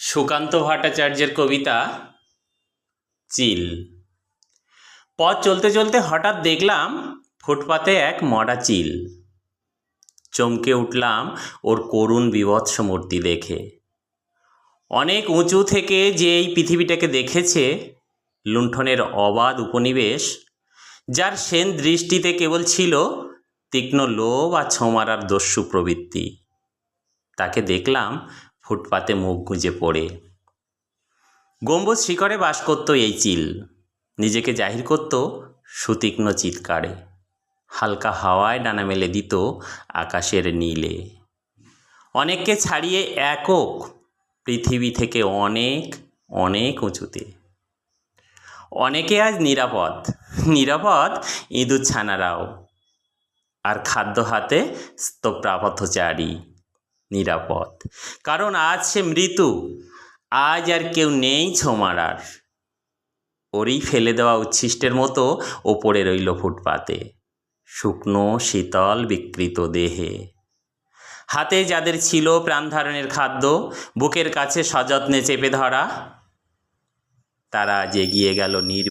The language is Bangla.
সুকান্ত ভট্টাচার্যের কবিতা চিল। পথ চলতে চলতে হঠাৎ দেখলাম ফুটপাতে এক মরা চিল। চমকে উঠলাম ওর করুণ বীভৎস মূর্তি দেখে। অনেক উঁচু থেকে যে এই পৃথিবীটাকে দেখেছে, লুণ্ঠনের অবাধ উপনিবেশ, যার সেন দৃষ্টিতে কেবল ছিল তীক্ষ্ণ লোভ আর ছোঁমারার দস্যু প্রবৃত্তি, তাকে দেখলাম ফুটপাতে মুখ গুঁজে পড়ে। গম্বুজ শিখরে বাস করত এই চিল, নিজেকে জাহির করত সুতীক্ষ্ণ চিৎকারে। হালকা হাওয়ায় ডানা মেলে দিত আকাশের নীলে। অনেককে ছাড়িয়ে একক পৃথিবী থেকে অনেক অনেক উঁচুতে। অনেকে আজ নিরাপদ, নিরাপদ ইঁদুর ছানারাও। আর খাদ্য হাতে স্তব্ধপ্রাপথচারী নিরাপদ, কারণ আজ সে মৃত্যু। আজ আর কেউ নেই ছোঁমারার। ওরই ফেলে দেওয়া উচ্ছিষ্টের মতো ওপরে রইল ফুটপাতে, শুকনো শীতল বিকৃত দেহে। হাতে যাদের ছিল প্রাণধারণের খাদ্য, বুকের কাছে সযত্নে চেপে ধরা, তারা আজ এগিয়ে গেল